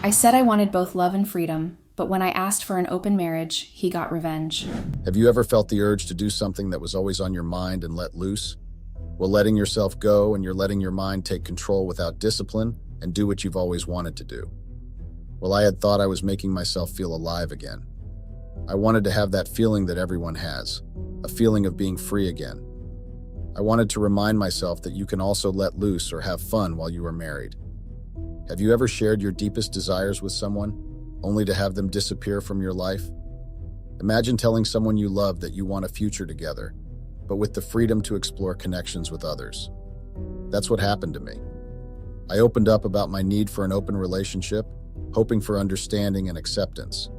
I said I wanted both love and freedom, but when I asked for an open marriage, he got revenge. Have you ever felt the urge to do something that was always on your mind and let loose? Well, letting yourself go and you're letting your mind take control without discipline and do what you've always wanted to do. Well, I had thought I was making myself feel alive again. I wanted to have that feeling that everyone has, a feeling of being free again. I wanted to remind myself that you can also let loose or have fun while you are married. Have you ever shared your deepest desires with someone, only to have them disappear from your life? Imagine telling someone you love that you want a future together, but with the freedom to explore connections with others. That's what happened to me. I opened up about my need for an open relationship, hoping for understanding and acceptance.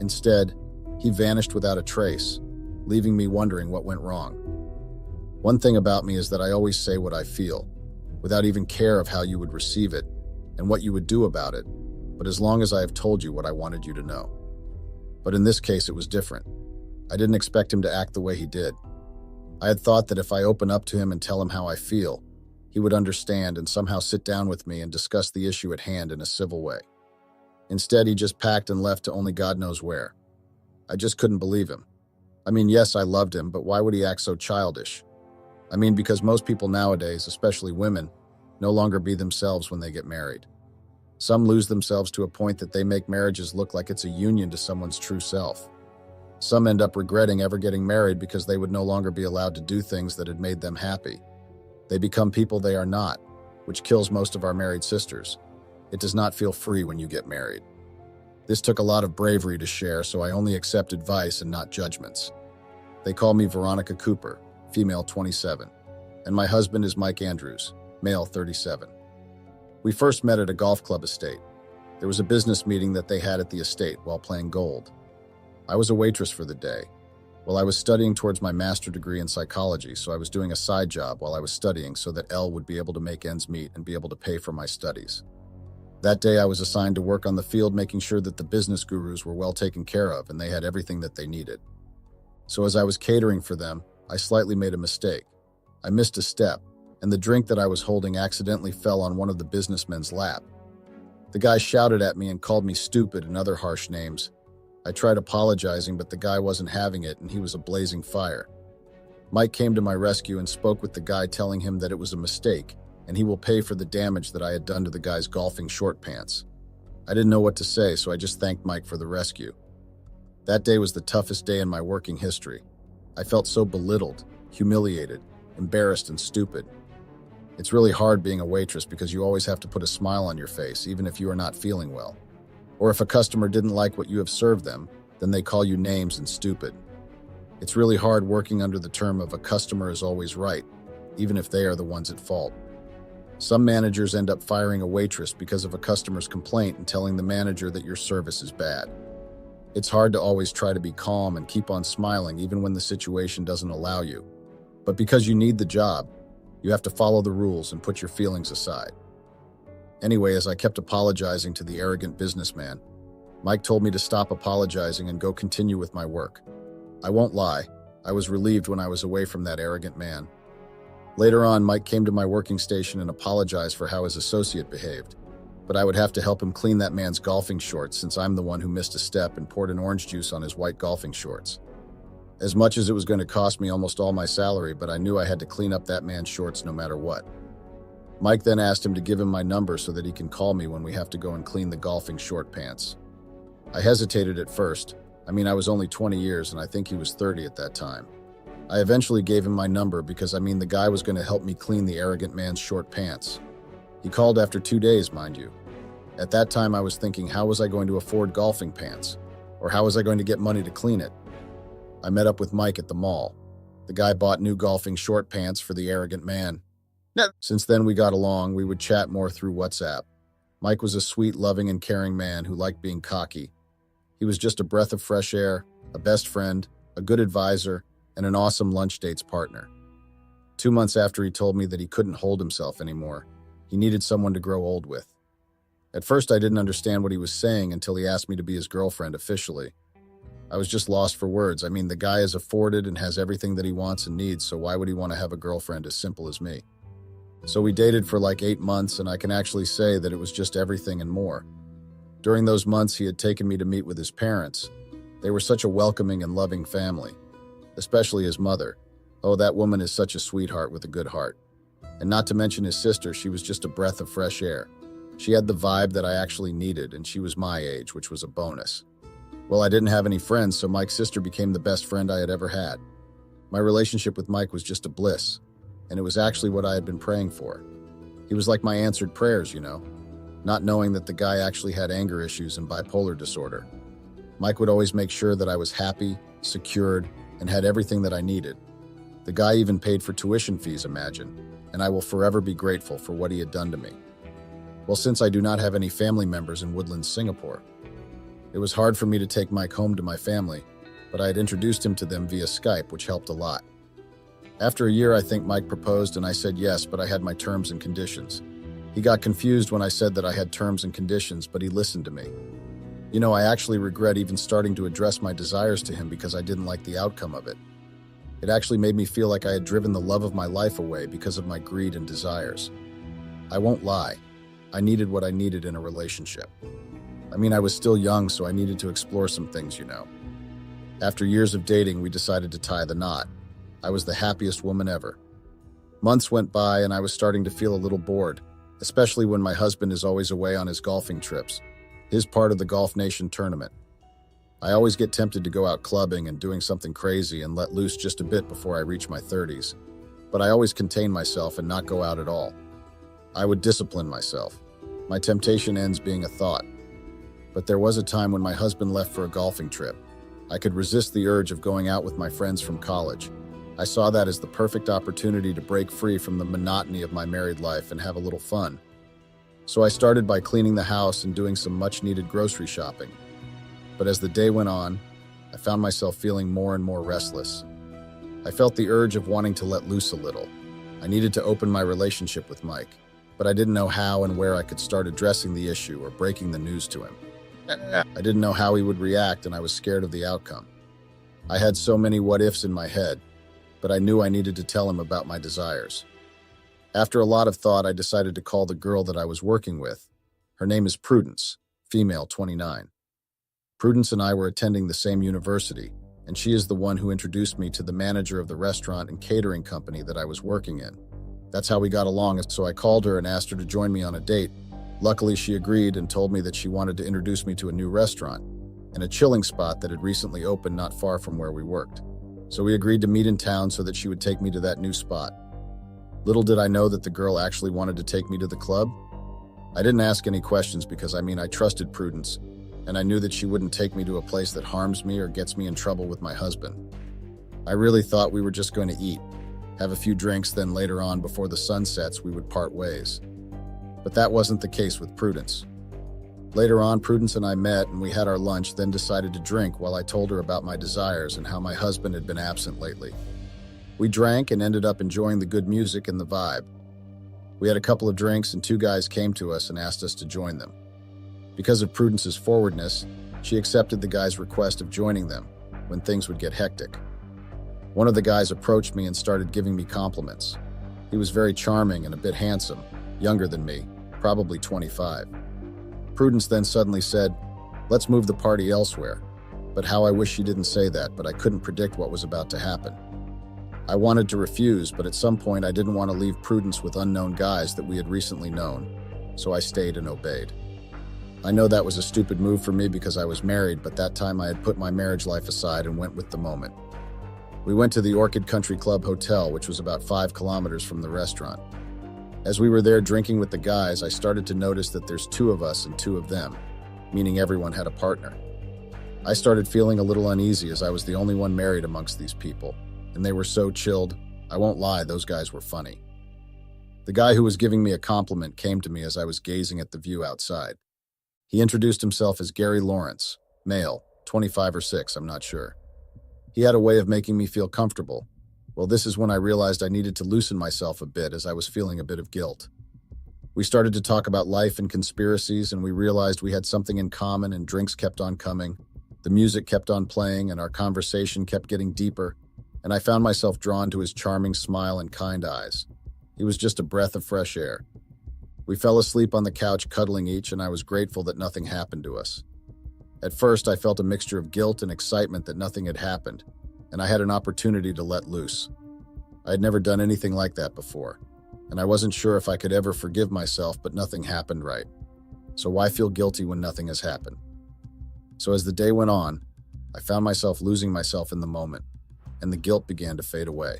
Instead, he vanished without a trace, leaving me wondering what went wrong. One thing about me is that I always say what I feel, without even care of how you would receive it and what you would do about it, but as long as I have told you what I wanted you to know. But in this case, it was different. I didn't expect him to act the way he did. I had thought that if I open up to him and tell him how I feel, he would understand and somehow sit down with me and discuss the issue at hand in a civil way. Instead, he just packed and left to only God knows where. I just couldn't believe him. I mean, yes, I loved him, but why would he act so childish? I mean, because most people nowadays, especially women, no longer be themselves when they get married. Some lose themselves to a point that they make marriages look like it's a union to someone's true self. Some end up regretting ever getting married because they would no longer be allowed to do things that had made them happy. They become people they are not, which kills most of our married sisters. It does not feel free when you get married. This took a lot of bravery to share, so I only accept advice and not judgments. They call me Veronica Cooper, female 27, and my husband is Mike Andrews, male 37. We first met at a golf club estate. There was a business meeting that they had at the estate while playing gold. I was a waitress for the day. Well, I was studying towards my master's degree in psychology, so I was doing a side job while I was studying so that Elle would be able to make ends meet and be able to pay for my studies. That day, I was assigned to work on the field making sure that the business gurus were well taken care of and they had everything that they needed. So as I was catering for them, I slightly made a mistake. I missed a step, and the drink that I was holding accidentally fell on one of the businessmen's lap. The guy shouted at me and called me stupid and other harsh names. I tried apologizing, but the guy wasn't having it and he was a blazing fire. Mike came to my rescue and spoke with the guy, telling him that it was a mistake and he will pay for the damage that I had done to the guy's golfing short pants. I didn't know what to say, so I just thanked Mike for the rescue. That day was the toughest day in my working history. I felt so belittled, humiliated, embarrassed, and stupid. It's really hard being a waitress because you always have to put a smile on your face, even if you are not feeling well. Or if a customer didn't like what you have served them, then they call you names and stupid. It's really hard working under the term of a customer is always right, even if they are the ones at fault. Some managers end up firing a waitress because of a customer's complaint and telling the manager that your service is bad. It's hard to always try to be calm and keep on smiling even when the situation doesn't allow you. But because you need the job, you have to follow the rules and put your feelings aside. Anyway, as I kept apologizing to the arrogant businessman, Mike told me to stop apologizing and go continue with my work. I won't lie, I was relieved when I was away from that arrogant man. Later on, Mike came to my working station and apologized for how his associate behaved, but I would have to help him clean that man's golfing shorts since I'm the one who missed a step and poured an orange juice on his white golfing shorts. As much as it was going to cost me almost all my salary, but I knew I had to clean up that man's shorts no matter what. Mike then asked him to give him my number so that he can call me when we have to go and clean the golfing short pants. I hesitated at first. I mean, I was only 20 years and I think he was 30 at that time. I eventually gave him my number because the guy was going to help me clean the arrogant man's short pants. He called after 2 days, mind you. At that time, I was thinking, how was I going to afford golfing pants? Or how was I going to get money to clean it? I met up with Mike at the mall. The guy bought new golfing short pants for the arrogant man. Since then, we got along. We would chat more through WhatsApp. Mike was a sweet, loving, and caring man who liked being cocky. He was just a breath of fresh air, a best friend, a good advisor, and an awesome lunch dates partner. 2 months after he told me that he couldn't hold himself anymore, he needed someone to grow old with. At first, I didn't understand what he was saying until he asked me to be his girlfriend officially. I was just lost for words. The guy is afforded and has everything that he wants and needs, so why would he want to have a girlfriend as simple as me? So we dated for like 8 months, and I can actually say that it was just everything and more. During those months, he had taken me to meet with his parents. They were such a welcoming and loving family, especially his mother. Oh, that woman is such a sweetheart with a good heart. And not to mention his sister, she was just a breath of fresh air. She had the vibe that I actually needed, and she was my age, which was a bonus. Well, I didn't have any friends, so Mike's sister became the best friend I had ever had. My relationship with Mike was just a bliss, and it was actually what I had been praying for. He was like my answered prayers, not knowing that the guy actually had anger issues and bipolar disorder. Mike would always make sure that I was happy, secured, and had everything that I needed. The guy even paid for tuition fees, imagine, and I will forever be grateful for what he had done to me. Well, since I do not have any family members in Woodlands, Singapore, it was hard for me to take Mike home to my family, but I had introduced him to them via Skype, which helped a lot. After a year, I think Mike proposed and I said yes, but I had my terms and conditions. He got confused when I said that I had terms and conditions, but he listened to me. I actually regret even starting to address my desires to him because I didn't like the outcome of it. It actually made me feel like I had driven the love of my life away because of my greed and desires. I won't lie. I needed what I needed in a relationship. I was still young, so I needed to explore some things. After years of dating, we decided to tie the knot. I was the happiest woman ever. Months went by and I was starting to feel a little bored, especially when my husband is always away on his golfing trips, his part of the Golf Nation tournament. I always get tempted to go out clubbing and doing something crazy and let loose just a bit before I reach my 30s, but I always contain myself and not go out at all. I would discipline myself. My temptation ends being a thought. But there was a time when my husband left for a golfing trip. I could resist the urge of going out with my friends from college. I saw that as the perfect opportunity to break free from the monotony of my married life and have a little fun. So I started by cleaning the house and doing some much-needed grocery shopping. But as the day went on, I found myself feeling more and more restless. I felt the urge of wanting to let loose a little. I needed to open my relationship with Mike, but I didn't know how and where I could start addressing the issue or breaking the news to him. I didn't know how he would react, and I was scared of the outcome. I had so many what-ifs in my head, but I knew I needed to tell him about my desires. After a lot of thought, I decided to call the girl that I was working with. Her name is Prudence, female, 29. Prudence and I were attending the same university, and she is the one who introduced me to the manager of the restaurant and catering company that I was working in. That's how we got along, so I called her and asked her to join me on a date. Luckily, she agreed and told me that she wanted to introduce me to a new restaurant and a chilling spot that had recently opened not far from where we worked. So we agreed to meet in town so that she would take me to that new spot. Little did I know that the girl actually wanted to take me to the club. I didn't ask any questions because I trusted Prudence, and I knew that she wouldn't take me to a place that harms me or gets me in trouble with my husband. I really thought we were just going to eat, have a few drinks, then later on, before the sun sets, we would part ways. But that wasn't the case with Prudence. Later on, Prudence and I met and we had our lunch, then decided to drink while I told her about my desires and how my husband had been absent lately. We drank and ended up enjoying the good music and the vibe. We had a couple of drinks and two guys came to us and asked us to join them. Because of Prudence's forwardness, she accepted the guy's request of joining them when things would get hectic. One of the guys approached me and started giving me compliments. He was very charming and a bit handsome, younger than me, probably 25. Prudence then suddenly said, "Let's move the party elsewhere." But how I wish she didn't say that, but I couldn't predict what was about to happen. I wanted to refuse, but at some point I didn't want to leave Prudence with unknown guys that we had recently known, so I stayed and obeyed. I know that was a stupid move for me because I was married, but that time I had put my marriage life aside and went with the moment. We went to the Orchid Country Club Hotel, which was about 5 kilometers from the restaurant. As we were there drinking with the guys, I started to notice that there's 2 of us and 2 of them, meaning everyone had a partner. I started feeling a little uneasy as I was the only one married amongst these people, and they were so chilled. I won't lie, those guys were funny. The guy who was giving me a compliment came to me as I was gazing at the view outside. He introduced himself as Gary Lawrence, male, 25 or 6, I'm not sure. He had a way of making me feel comfortable. Well, this is when I realized I needed to loosen myself a bit as I was feeling a bit of guilt. We started to talk about life and conspiracies, and we realized we had something in common, and drinks kept on coming. The music kept on playing, and our conversation kept getting deeper, and I found myself drawn to his charming smile and kind eyes. He was just a breath of fresh air. We fell asleep on the couch cuddling each, and I was grateful that nothing happened to us. At first, I felt a mixture of guilt and excitement that nothing had happened, and I had an opportunity to let loose. I had never done anything like that before, and I wasn't sure if I could ever forgive myself, but nothing happened right. So why feel guilty when nothing has happened? So as the day went on, I found myself losing myself in the moment, and the guilt began to fade away.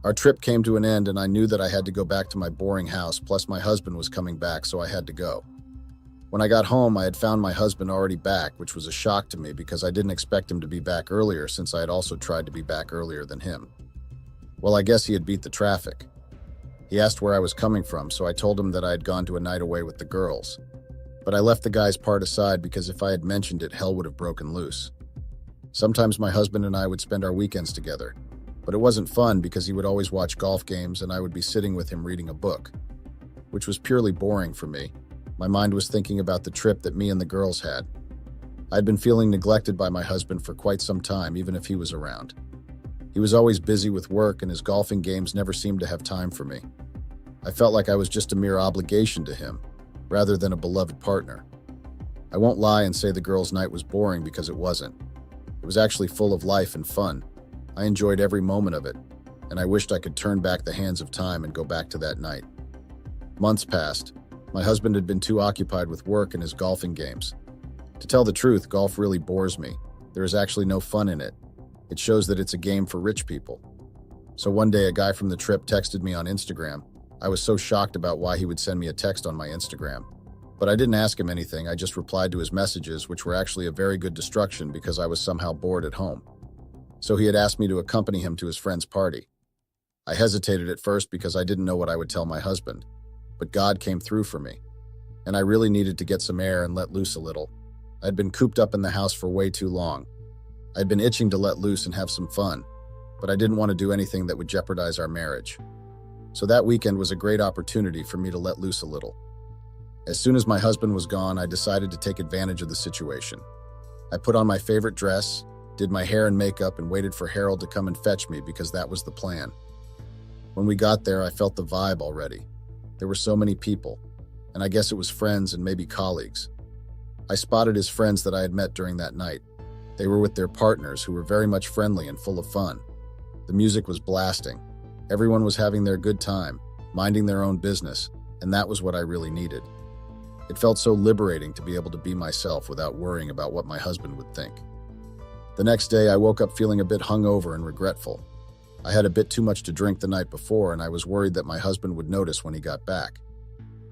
Our trip came to an end, and I knew that I had to go back to my boring house, plus my husband was coming back, so I had to go. When I got home, I had found my husband already back, which was a shock to me because I didn't expect him to be back earlier since I had also tried to be back earlier than him. Well, I guess he had beat the traffic. He asked where I was coming from, so I told him that I had gone to a night away with the girls. But I left the guy's part aside because if I had mentioned it, hell would have broken loose. Sometimes my husband and I would spend our weekends together, but it wasn't fun because he would always watch golf games and I would be sitting with him reading a book, which was purely boring for me. My mind was thinking about the trip that me and the girls had. I'd been feeling neglected by my husband for quite some time, even if he was around. He was always busy with work and his golfing games never seemed to have time for me. I felt like I was just a mere obligation to him, rather than a beloved partner. I won't lie and say the girls' night was boring because it wasn't. It was actually full of life and fun. I enjoyed every moment of it, and I wished I could turn back the hands of time and go back to that night. Months passed. My husband had been too occupied with work and his golfing games. To tell the truth, golf really bores me. There is actually no fun in it. It shows that it's a game for rich people. So one day, a guy from the trip texted me on Instagram. I was so shocked about why he would send me a text on my Instagram. But I didn't ask him anything, I just replied to his messages, which were actually a very good distraction because I was somehow bored at home. So he had asked me to accompany him to his friend's party. I hesitated at first because I didn't know what I would tell my husband. But God came through for me. And I really needed to get some air and let loose a little. I'd been cooped up in the house for way too long. I'd been itching to let loose and have some fun, but I didn't want to do anything that would jeopardize our marriage. So that weekend was a great opportunity for me to let loose a little. As soon as my husband was gone, I decided to take advantage of the situation. I put on my favorite dress, did my hair and makeup, and waited for Harold to come and fetch me because that was the plan. When we got there, I felt the vibe already. There were so many people, and I guess it was friends and maybe colleagues. I spotted his friends that I had met during that night. They were with their partners who were very much friendly and full of fun. The music was blasting. Everyone was having their good time, minding their own business, and that was what I really needed. It felt so liberating to be able to be myself without worrying about what my husband would think. The next day, I woke up feeling a bit hungover and regretful. I had a bit too much to drink the night before, and I was worried that my husband would notice when he got back.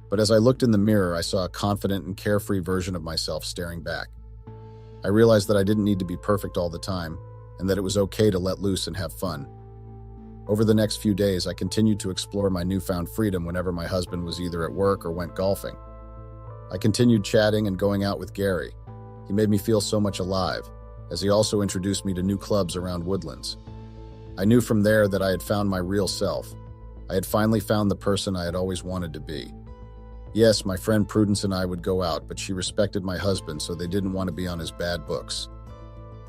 But as I looked in the mirror, I saw a confident and carefree version of myself staring back. I realized that I didn't need to be perfect all the time, and that it was okay to let loose and have fun. Over the next few days, I continued to explore my newfound freedom whenever my husband was either at work or went golfing. I continued chatting and going out with Gary. He made me feel so much alive, as he also introduced me to new clubs around Woodlands. I knew from there that I had found my real self. I had finally found the person I had always wanted to be. Yes, my friend Prudence and I would go out, but she respected my husband, so they didn't want to be on his bad books.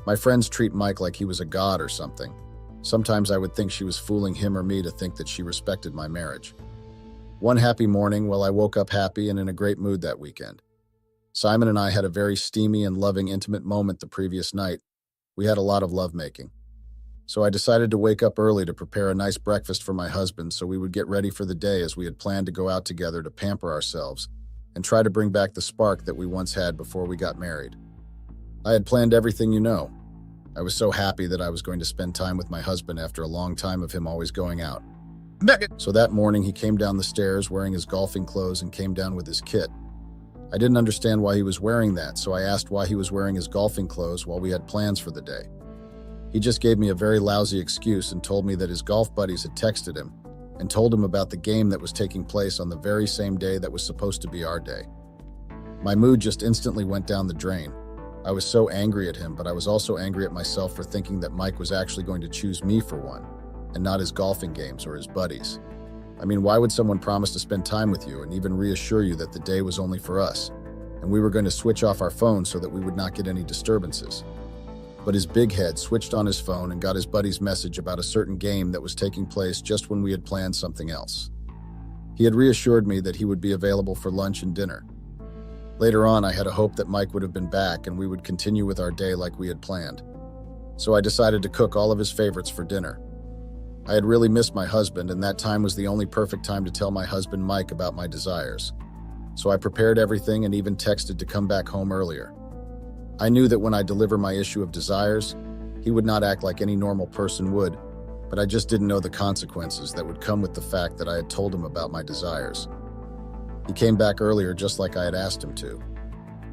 My friends treat Mike like he was a god or something. Sometimes I would think she was fooling him or me to think that she respected my marriage. One happy morning, well, I woke up happy and in a great mood that weekend. Simon and I had a very steamy and loving, intimate moment the previous night. We had a lot of lovemaking. So I decided to wake up early to prepare a nice breakfast for my husband so we would get ready for the day, as we had planned to go out together to pamper ourselves and try to bring back the spark that we once had before we got married. I had planned everything, you know. I was so happy that I was going to spend time with my husband after a long time of him always going out. So that morning he came down the stairs wearing his golfing clothes and came down with his kit. I didn't understand why he was wearing that, so I asked why he was wearing his golfing clothes while we had plans for the day. He just gave me a very lousy excuse and told me that his golf buddies had texted him and told him about the game that was taking place on the very same day that was supposed to be our day. My mood just instantly went down the drain. I was so angry at him, but I was also angry at myself for thinking that Mike was actually going to choose me for one, and not his golfing games or his buddies. I mean, why would someone promise to spend time with you and even reassure you that the day was only for us, and we were going to switch off our phones so that we would not get any disturbances? But his big head switched on his phone and got his buddy's message about a certain game that was taking place just when we had planned something else. He had reassured me that he would be available for lunch and dinner. Later on, I had a hope that Mike would have been back and we would continue with our day like we had planned. So I decided to cook all of his favorites for dinner. I had really missed my husband, and that time was the only perfect time to tell my husband Mike about my desires. So I prepared everything and even texted to come back home earlier. I knew that when I deliver my issue of desires, he would not act like any normal person would, but I just didn't know the consequences that would come with the fact that I had told him about my desires. He came back earlier just like I had asked him to.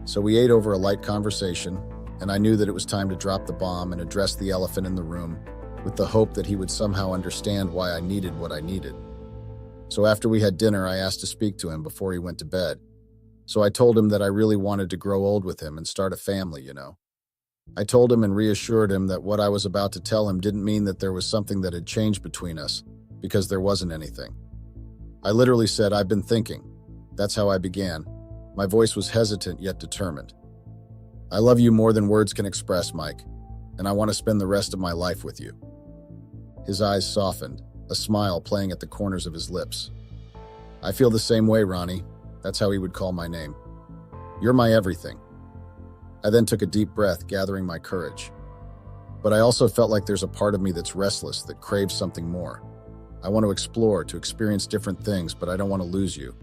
So we ate over a light conversation, and I knew that it was time to drop the bomb and address the elephant in the room, with the hope that he would somehow understand why I needed what I needed. So after we had dinner, I asked to speak to him before he went to bed. So I told him that I really wanted to grow old with him and start a family, I told him and reassured him that what I was about to tell him didn't mean that there was something that had changed between us, because there wasn't anything. I literally said, "I've been thinking." That's how I began. My voice was hesitant yet determined. "I love you more than words can express, Mike, and I want to spend the rest of my life with you." His eyes softened, a smile playing at the corners of his lips. "I feel the same way, Ronnie." That's how he would call my name. "You're my everything." I then took a deep breath, gathering my courage. But I also felt like there's a part of me that's restless, that craves something more. I want to explore, to experience different things, but I don't want to lose you.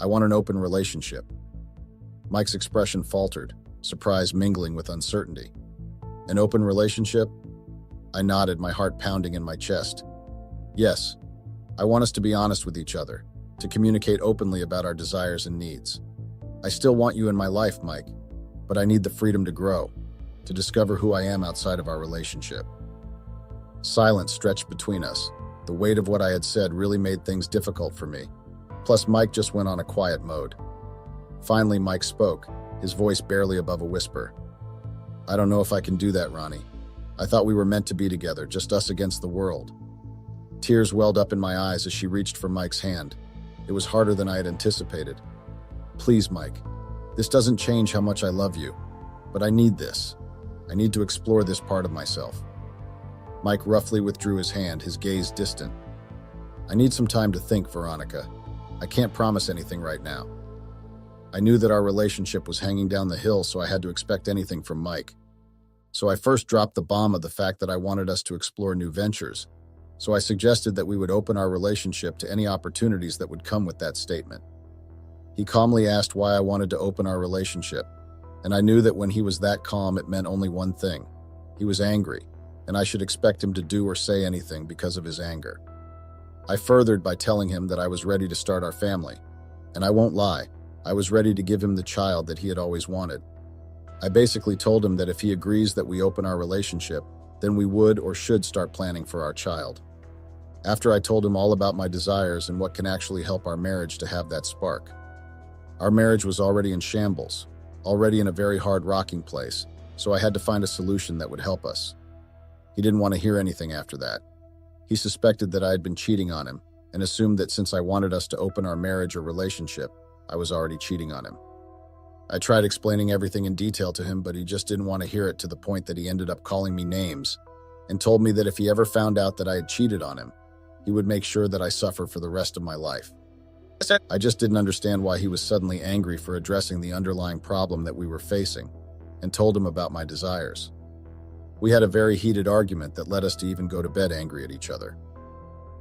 I want an open relationship. Mike's expression faltered, surprise mingling with uncertainty. "An open relationship?" I nodded, my heart pounding in my chest. "Yes, I want us to be honest with each other, to communicate openly about our desires and needs. I still want you in my life, Mike, but I need the freedom to grow, to discover who I am outside of our relationship." Silence stretched between us. The weight of what I had said really made things difficult for me. Plus, Mike just went on a quiet mode. Finally, Mike spoke, his voice barely above a whisper. "I don't know if I can do that, Ronnie. I thought we were meant to be together, just us against the world." Tears welled up in my eyes as she reached for Mike's hand. It was harder than I had anticipated. "Please, Mike. This doesn't change how much I love you, but I need this. I need to explore this part of myself." Mike roughly withdrew his hand, his gaze distant. "I need some time to think, Veronica. I can't promise anything right now." I knew that our relationship was hanging down the hill, so I had to expect anything from Mike. So I first dropped the bomb of the fact that I wanted us to explore new ventures. So I suggested that we would open our relationship to any opportunities that would come with that statement. He calmly asked why I wanted to open our relationship, and I knew that when he was that calm, it meant only one thing. He was angry, and I should expect him to do or say anything because of his anger. I furthered by telling him that I was ready to start our family, and I won't lie, I was ready to give him the child that he had always wanted. I basically told him that if he agrees that we open our relationship, then we would or should start planning for our child. After I told him all about my desires and what can actually help our marriage to have that spark. Our marriage was already in shambles, already in a very hard rocking place, so I had to find a solution that would help us. He didn't want to hear anything after that. He suspected that I had been cheating on him and assumed that since I wanted us to open our marriage or relationship, I was already cheating on him. I tried explaining everything in detail to him, but he just didn't want to hear it, to the point that he ended up calling me names and told me that if he ever found out that I had cheated on him, he would make sure that I suffer for the rest of my life. I just didn't understand why he was suddenly angry for addressing the underlying problem that we were facing, and told him about my desires. We had a very heated argument that led us to even go to bed angry at each other.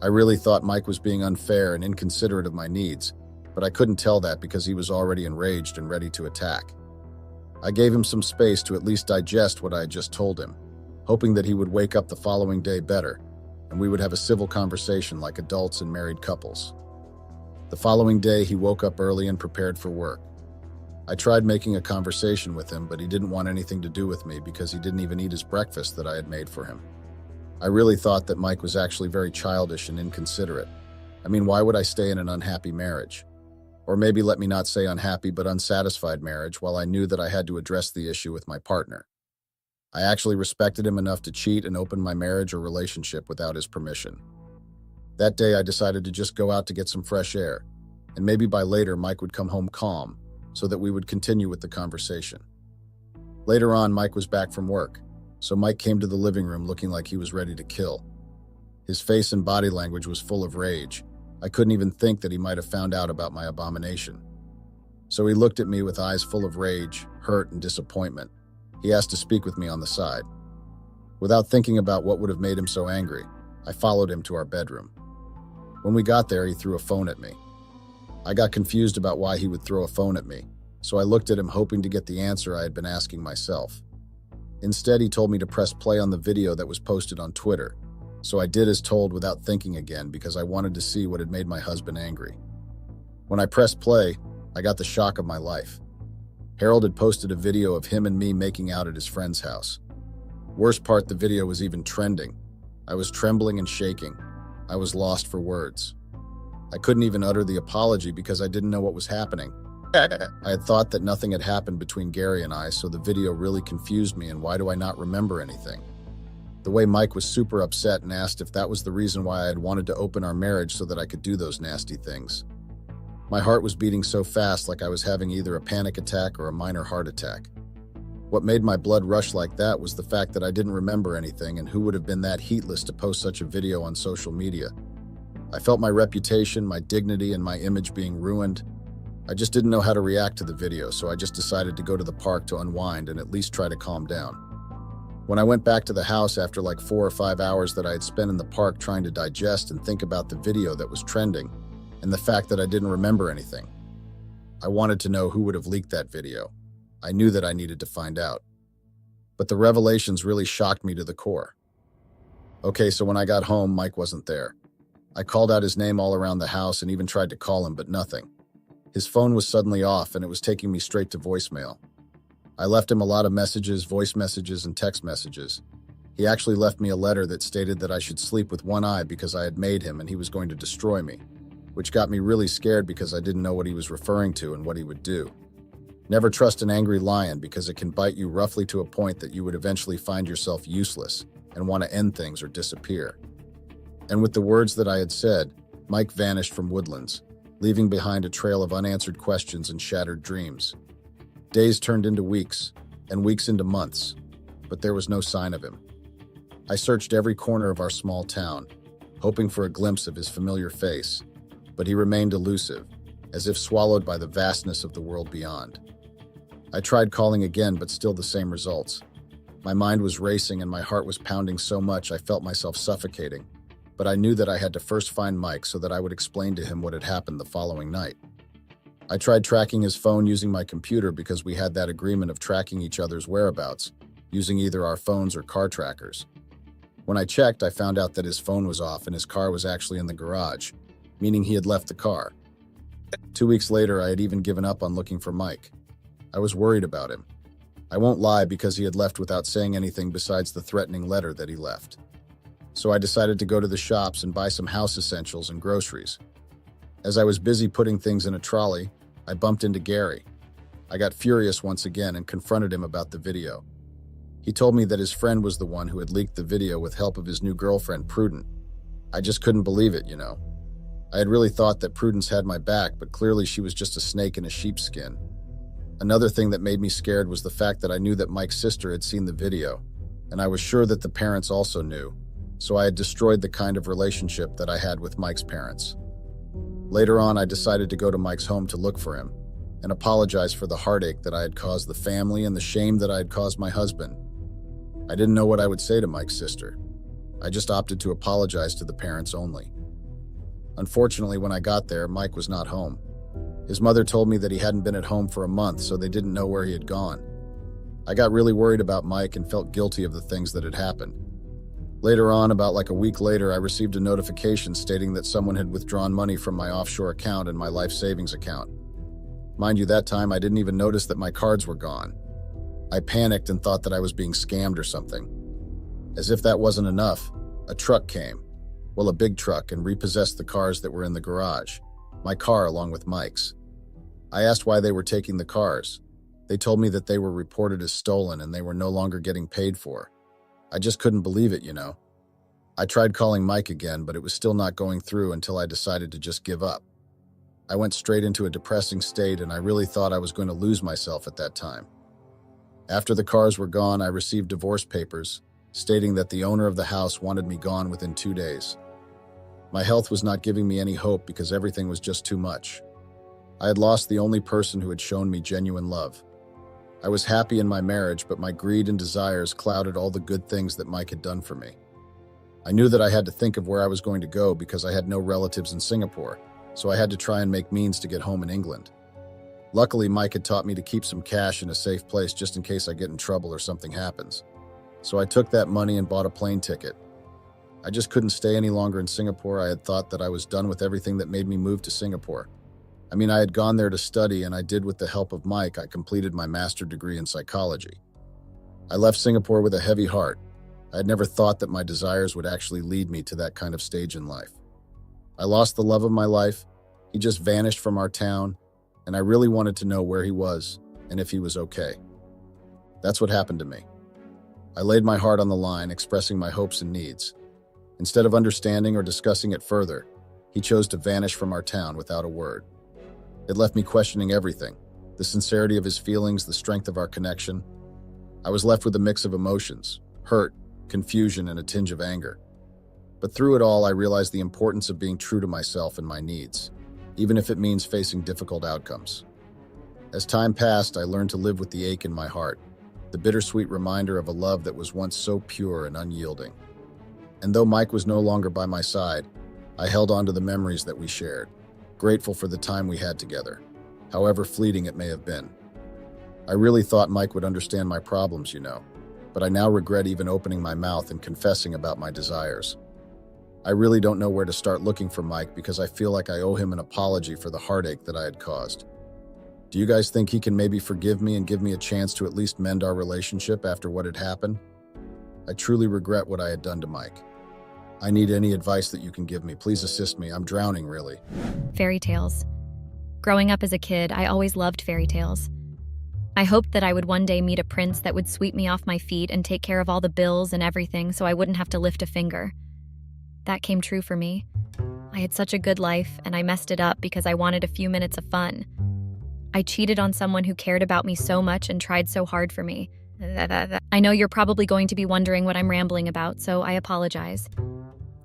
I really thought Mike was being unfair and inconsiderate of my needs, but I couldn't tell that because he was already enraged and ready to attack. I gave him some space to at least digest what I had just told him, hoping that he would wake up the following day better, and we would have a civil conversation like adults and married couples. The following day, he woke up early and prepared for work. I tried making a conversation with him, but he didn't want anything to do with me because he didn't even eat his breakfast that I had made for him. I really thought that Mike was actually very childish and inconsiderate. I mean, why would I stay in an unhappy marriage? Or maybe let me not say unhappy but unsatisfied marriage while I knew that I had to address the issue with my partner. I actually respected him enough to cheat and open my marriage or relationship without his permission. That day I decided to just go out to get some fresh air, and maybe by later Mike would come home calm so that we would continue with the conversation. Later on, Mike was back from work, so Mike came to the living room looking like he was ready to kill. His face and body language was full of rage. I couldn't even think that he might have found out about my abomination. So he looked at me with eyes full of rage, hurt, and disappointment. He asked to speak with me on the side. Without thinking about what would have made him so angry, I followed him to our bedroom. When we got there, he threw a phone at me. I got confused about why he would throw a phone at me, so I looked at him hoping to get the answer I had been asking myself. Instead, he told me to press play on the video that was posted on Twitter, so I did as told without thinking again because I wanted to see what had made my husband angry. When I pressed play, I got the shock of my life. Harold had posted a video of him and me making out at his friend's house. Worst part, the video was even trending. I was trembling and shaking. I was lost for words. I couldn't even utter the apology because I didn't know what was happening. I had thought that nothing had happened between Gary and I, so the video really confused me, and why do I not remember anything? The way Mike was super upset and asked if that was the reason why I had wanted to open our marriage so that I could do those nasty things. My heart was beating so fast like I was having either a panic attack or a minor heart attack. What made my blood rush like that was the fact that I didn't remember anything, and who would have been that heatless to post such a video on social media? I felt my reputation, my dignity, and my image being ruined. I just didn't know how to react to the video, so I just decided to go to the park to unwind and at least try to calm down. When I went back to the house after like 4 or 5 hours that I had spent in the park trying to digest and think about the video that was trending, and the fact that I didn't remember anything, I wanted to know who would have leaked that video. I knew that I needed to find out. But the revelations really shocked me to the core. Okay, so when I got home, Mike wasn't there. I called out his name all around the house and even tried to call him, but nothing. His phone was suddenly off and it was taking me straight to voicemail. I left him a lot of messages, voice messages, and text messages. He actually left me a letter that stated that I should sleep with one eye because I had made him and he was going to destroy me, which got me really scared because I didn't know what he was referring to and what he would do. Never trust an angry lion because it can bite you roughly to a point that you would eventually find yourself useless and want to end things or disappear. And with the words that I had said, Mike vanished from Woodlands, leaving behind a trail of unanswered questions and shattered dreams. Days turned into weeks, and weeks into months, but there was no sign of him. I searched every corner of our small town, hoping for a glimpse of his familiar face, but he remained elusive, as if swallowed by the vastness of the world beyond. I tried calling again, but still the same results. My mind was racing and my heart was pounding so much I felt myself suffocating, but I knew that I had to first find Mike so that I would explain to him what had happened the following night. I tried tracking his phone using my computer because we had that agreement of tracking each other's whereabouts, using either our phones or car trackers. When I checked, I found out that his phone was off and his car was actually in the garage, meaning he had left the car. 2 weeks later, I had even given up on looking for Mike. I was worried about him. I won't lie because he had left without saying anything besides the threatening letter that he left. So I decided to go to the shops and buy some house essentials and groceries. As I was busy putting things in a trolley, I bumped into Gary. I got furious once again and confronted him about the video. He told me that his friend was the one who had leaked the video with help of his new girlfriend, Prudence. I just couldn't believe it, you know. I had really thought that Prudence had my back, but clearly she was just a snake in a sheepskin. Another thing that made me scared was the fact that I knew that Mike's sister had seen the video, and I was sure that the parents also knew, so I had destroyed the kind of relationship that I had with Mike's parents. Later on, I decided to go to Mike's home to look for him and apologize for the heartache that I had caused the family and the shame that I had caused my husband. I didn't know what I would say to Mike's sister. I just opted to apologize to the parents only. Unfortunately, when I got there, Mike was not home. His mother told me that he hadn't been at home for a month, so they didn't know where he had gone. I got really worried about Mike and felt guilty of the things that had happened. Later on, about like a week later, I received a notification stating that someone had withdrawn money from my offshore account and my life savings account. Mind you, that time I didn't even notice that my cards were gone. I panicked and thought that I was being scammed or something. As if that wasn't enough, a truck came. Well, a big truck, and repossessed the cars that were in the garage. My car along with Mike's. I asked why they were taking the cars. They told me that they were reported as stolen and they were no longer getting paid for. I just couldn't believe it, you know. I tried calling Mike again, but it was still not going through until I decided to just give up. I went straight into a depressing state and I really thought I was going to lose myself at that time. After the cars were gone, I received divorce papers stating that the owner of the house wanted me gone within 2 days. My health was not giving me any hope because everything was just too much. I had lost the only person who had shown me genuine love. I was happy in my marriage, but my greed and desires clouded all the good things that Mike had done for me. I knew that I had to think of where I was going to go because I had no relatives in Singapore, so I had to try and make means to get home in England. Luckily, Mike had taught me to keep some cash in a safe place just in case I get in trouble or something happens. So I took that money and bought a plane ticket. I just couldn't stay any longer in Singapore. I had thought that I was done with everything that made me move to Singapore. I had gone there to study, and I did with the help of Mike. I completed my master's degree in psychology. I left Singapore with a heavy heart. I had never thought that my desires would actually lead me to that kind of stage in life. I lost the love of my life. He just vanished from our town, and I really wanted to know where he was and if he was okay. That's what happened to me. I laid my heart on the line, expressing my hopes and needs. Instead of understanding or discussing it further, he chose to vanish from our town without a word. It left me questioning everything, the sincerity of his feelings, the strength of our connection. I was left with a mix of emotions, hurt, confusion, and a tinge of anger. But through it all, I realized the importance of being true to myself and my needs, even if it means facing difficult outcomes. As time passed, I learned to live with the ache in my heart, the bittersweet reminder of a love that was once so pure and unyielding. And though Mike was no longer by my side, I held on to the memories that we shared, grateful for the time we had together, however fleeting it may have been. I really thought Mike would understand my problems, but I now regret even opening my mouth and confessing about my desires. I really don't know where to start looking for Mike because I feel like I owe him an apology for the heartache that I had caused. Do you guys think he can maybe forgive me and give me a chance to at least mend our relationship after what had happened? I truly regret what I had done to Mike. I need any advice that you can give me. Please assist me. I'm drowning, really. Fairy tales. Growing up as a kid, I always loved fairy tales. I hoped that I would one day meet a prince that would sweep me off my feet and take care of all the bills and everything so I wouldn't have to lift a finger. That came true for me. I had such a good life, and I messed it up because I wanted a few minutes of fun. I cheated on someone who cared about me so much and tried so hard for me. I know you're probably going to be wondering what I'm rambling about, so I apologize.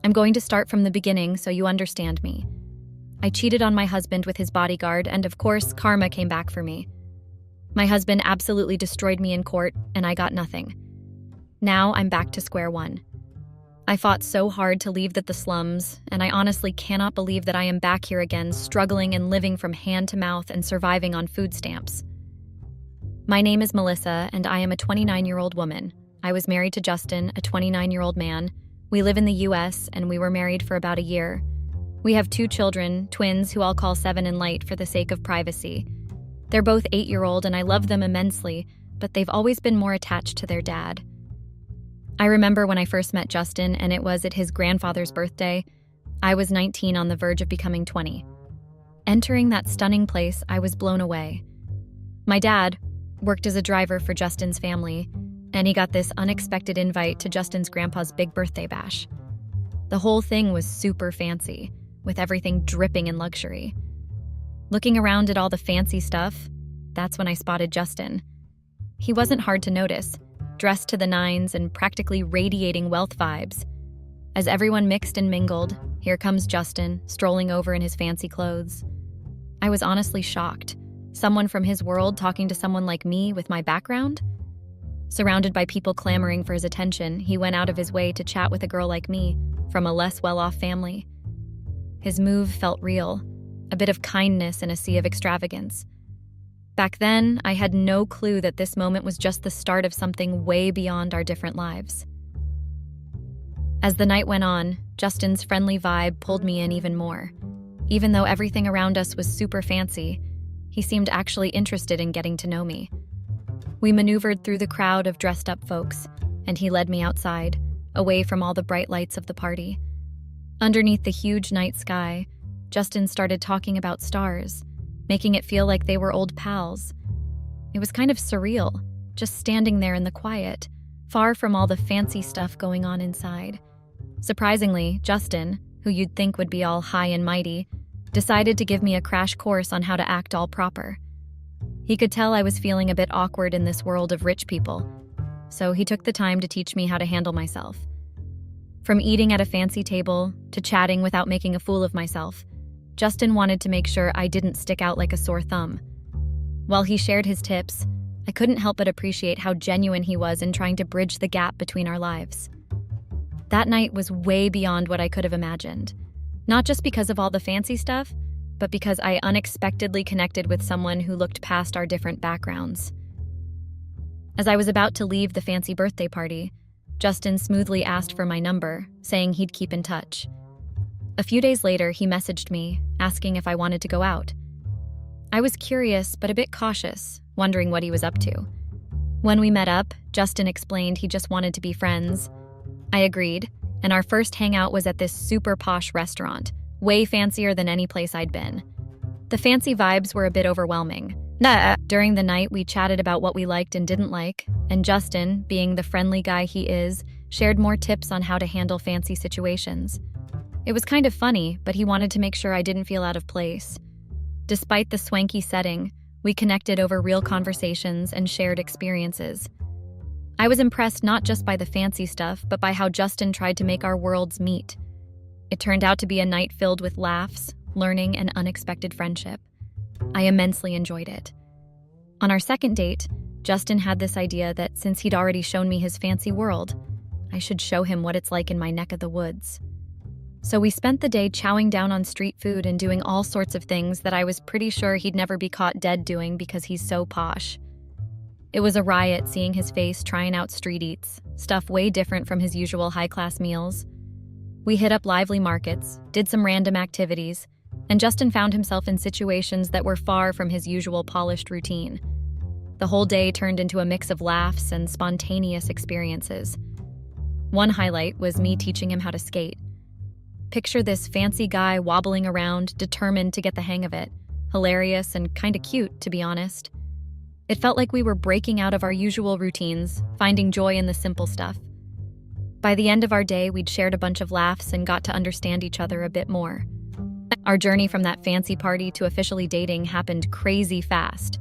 I'm going to start from the beginning so you understand me. I cheated on my husband with his bodyguard, and of course, karma came back for me. My husband absolutely destroyed me in court, and I got nothing. Now I'm back to square one. I fought so hard to leave the slums, and I honestly cannot believe that I am back here again, struggling and living from hand to mouth and surviving on food stamps. My name is Melissa, and I am a 29-year-old woman. I was married to Justin, a 29-year-old man. We live in the US, and we were married for about a year. We have 2 children, twins who I'll call 7 and Light for the sake of privacy. They're both 8-year-old, and I love them immensely, but they've always been more attached to their dad. I remember when I first met Justin, and it was at his grandfather's birthday. I was 19 on the verge of becoming 20. Entering that stunning place, I was blown away. My dad worked as a driver for Justin's family, and he got this unexpected invite to Justin's grandpa's big birthday bash. The whole thing was super fancy, with everything dripping in luxury. Looking around at all the fancy stuff, that's when I spotted Justin. He wasn't hard to notice, dressed to the nines and practically radiating wealth vibes. As everyone mixed and mingled, here comes Justin, strolling over in his fancy clothes. I was honestly shocked. Someone from his world talking to someone like me with my background? Surrounded by people clamoring for his attention, he went out of his way to chat with a girl like me from a less well-off family. His move felt real, a bit of kindness in a sea of extravagance. Back then, I had no clue that this moment was just the start of something way beyond our different lives. As the night went on, Justin's friendly vibe pulled me in even more. Even though everything around us was super fancy, he seemed actually interested in getting to know me. We maneuvered through the crowd of dressed-up folks, and he led me outside, away from all the bright lights of the party. Underneath the huge night sky, Justin started talking about stars, making it feel like they were old pals. It was kind of surreal, just standing there in the quiet, far from all the fancy stuff going on inside. Surprisingly, Justin, who you'd think would be all high and mighty, decided to give me a crash course on how to act all proper. He could tell I was feeling a bit awkward in this world of rich people, so he took the time to teach me how to handle myself. From eating at a fancy table to chatting without making a fool of myself, Justin wanted to make sure I didn't stick out like a sore thumb. While he shared his tips, I couldn't help but appreciate how genuine he was in trying to bridge the gap between our lives. That night was way beyond what I could have imagined, not just because of all the fancy stuff, but because I unexpectedly connected with someone who looked past our different backgrounds. As I was about to leave the fancy birthday party, Justin smoothly asked for my number, saying he'd keep in touch. A few days later, he messaged me, asking if I wanted to go out. I was curious, but a bit cautious, wondering what he was up to. When we met up, Justin explained he just wanted to be friends. I agreed, and our first hangout was at this super posh restaurant, way fancier than any place I'd been. The fancy vibes were a bit overwhelming. During the night, we chatted about what we liked and didn't like, and Justin, being the friendly guy he is, shared more tips on how to handle fancy situations. It was kind of funny, but he wanted to make sure I didn't feel out of place. Despite the swanky setting, we connected over real conversations and shared experiences. I was impressed not just by the fancy stuff, but by how Justin tried to make our worlds meet. It turned out to be a night filled with laughs, learning, and unexpected friendship. I immensely enjoyed it. On our second date, Justin had this idea that since he'd already shown me his fancy world, I should show him what it's like in my neck of the woods. So we spent the day chowing down on street food and doing all sorts of things that I was pretty sure he'd never be caught dead doing because he's so posh. It was a riot seeing his face trying out street eats, stuff way different from his usual high-class meals. We hit up lively markets, did some random activities, and Justin found himself in situations that were far from his usual polished routine. The whole day turned into a mix of laughs and spontaneous experiences. One highlight was me teaching him how to skate. Picture this fancy guy wobbling around, determined to get the hang of it. Hilarious and kinda cute, to be honest. It felt like we were breaking out of our usual routines, finding joy in the simple stuff. By the end of our day, we'd shared a bunch of laughs and got to understand each other a bit more. Our journey from that fancy party to officially dating happened crazy fast.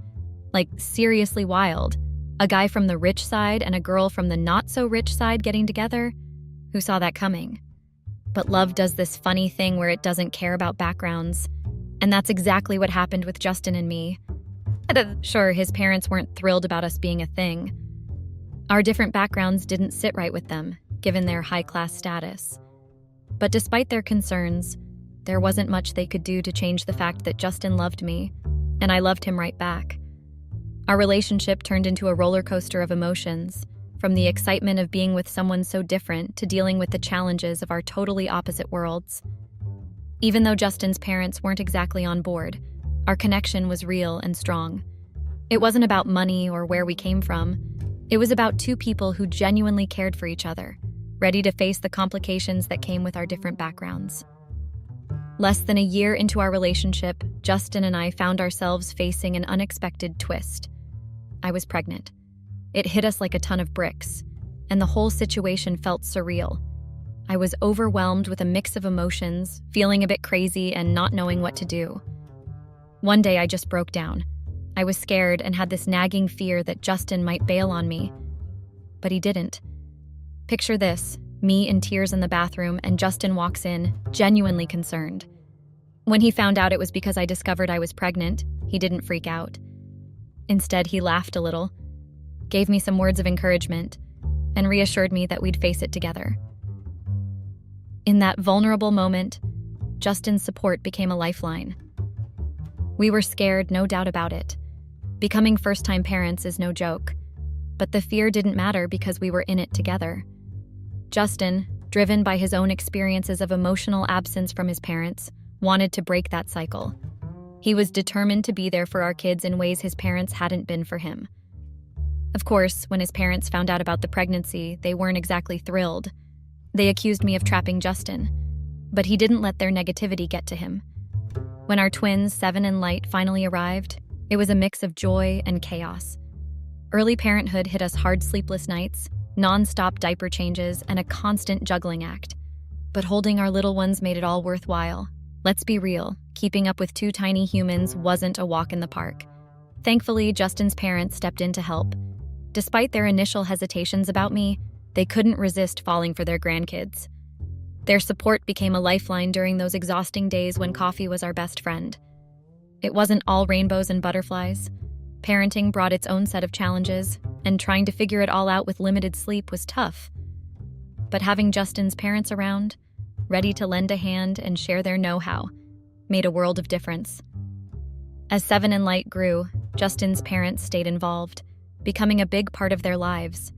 Like, seriously wild. A guy from the rich side and a girl from the not-so-rich side getting together? Who saw that coming? But love does this funny thing where it doesn't care about backgrounds. And that's exactly what happened with Justin and me. Sure, his parents weren't thrilled about us being a thing. Our different backgrounds didn't sit right with them, given their high-class status. But despite their concerns, there wasn't much they could do to change the fact that Justin loved me, and I loved him right back. Our relationship turned into a roller coaster of emotions, from the excitement of being with someone so different to dealing with the challenges of our totally opposite worlds. Even though Justin's parents weren't exactly on board, our connection was real and strong. It wasn't about money or where we came from. It was about two people who genuinely cared for each other, ready to face the complications that came with our different backgrounds. Less than a year into our relationship, Justin and I found ourselves facing an unexpected twist. I was pregnant. It hit us like a ton of bricks, and the whole situation felt surreal. I was overwhelmed with a mix of emotions, feeling a bit crazy and not knowing what to do. One day I just broke down. I was scared and had this nagging fear that Justin might bail on me. But he didn't. Picture this, me in tears in the bathroom, and Justin walks in, genuinely concerned. When he found out it was because I discovered I was pregnant, he didn't freak out. Instead, he laughed a little, gave me some words of encouragement, and reassured me that we'd face it together. In that vulnerable moment, Justin's support became a lifeline. We were scared, no doubt about it. Becoming first-time parents is no joke, but the fear didn't matter because we were in it together. Justin, driven by his own experiences of emotional absence from his parents, wanted to break that cycle. He was determined to be there for our kids in ways his parents hadn't been for him. Of course, when his parents found out about the pregnancy, they weren't exactly thrilled. They accused me of trapping Justin, but he didn't let their negativity get to him. When our twins, Seven and Light, finally arrived, it was a mix of joy and chaos. Early parenthood hit us hard sleepless nights, non-stop diaper changes, and a constant juggling act. But holding our little ones made it all worthwhile. Let's be real, keeping up with two tiny humans wasn't a walk in the park. Thankfully, Justin's parents stepped in to help. Despite their initial hesitations about me, they couldn't resist falling for their grandkids. Their support became a lifeline during those exhausting days when coffee was our best friend. It wasn't all rainbows and butterflies. Parenting brought its own set of challenges, and trying to figure it all out with limited sleep was tough. But having Justin's parents around, ready to lend a hand and share their know-how, made a world of difference. As Seven and Light grew, Justin's parents stayed involved, becoming a big part of their lives.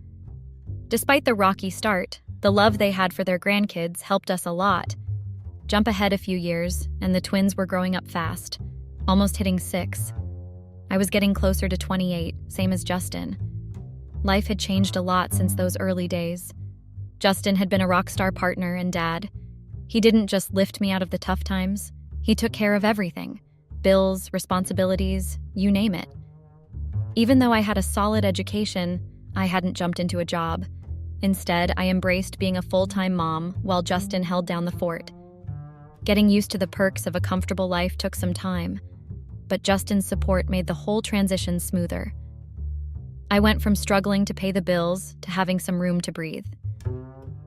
Despite the rocky start, the love they had for their grandkids helped us a lot. Jump ahead a few years, and the twins were growing up fast, almost hitting 6. I was getting closer to 28, same as Justin. Life had changed a lot since those early days. Justin had been a rock star partner and dad. He didn't just lift me out of the tough times, he took care of everything. Bills, responsibilities, you name it. Even though I had a solid education, I hadn't jumped into a job. Instead, I embraced being a full-time mom while Justin held down the fort. Getting used to the perks of a comfortable life took some time, but Justin's support made the whole transition smoother. I went from struggling to pay the bills to having some room to breathe.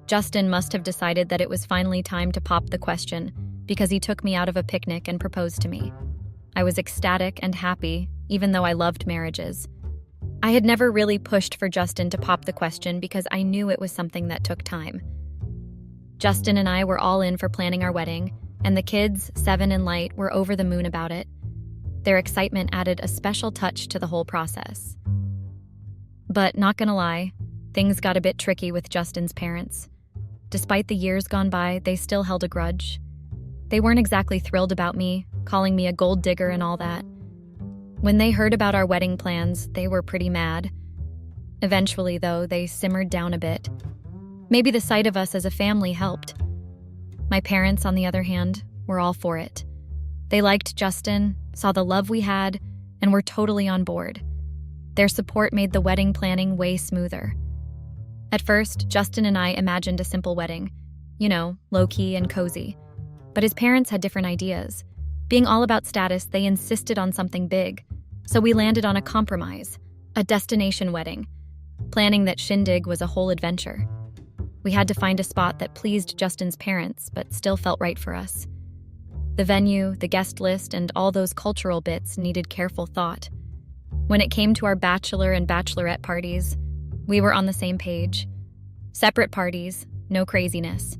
Justin must have decided that it was finally time to pop the question, because he took me out of a picnic and proposed to me. I was ecstatic and happy, even though I loved marriages. I had never really pushed for Justin to pop the question because I knew it was something that took time. Justin and I were all in for planning our wedding, and the kids, Seven and Light, were over the moon about it. Their excitement added a special touch to the whole process. But not gonna lie, things got a bit tricky with Justin's parents. Despite the years gone by, they still held a grudge. They weren't exactly thrilled about me, calling me a gold digger and all that. When they heard about our wedding plans, they were pretty mad. Eventually, though, they simmered down a bit. Maybe the sight of us as a family helped. My parents, on the other hand, were all for it. They liked Justin, saw the love we had, and were totally on board. Their support made the wedding planning way smoother. At first, Justin and I imagined a simple wedding, low-key and cozy. But his parents had different ideas. Being all about status, they insisted on something big. So we landed on a compromise, a destination wedding. Planning that shindig was a whole adventure. We had to find a spot that pleased Justin's parents, but still felt right for us. The venue, the guest list, and all those cultural bits needed careful thought. When it came to our bachelor and bachelorette parties, we were on the same page. Separate parties, no craziness.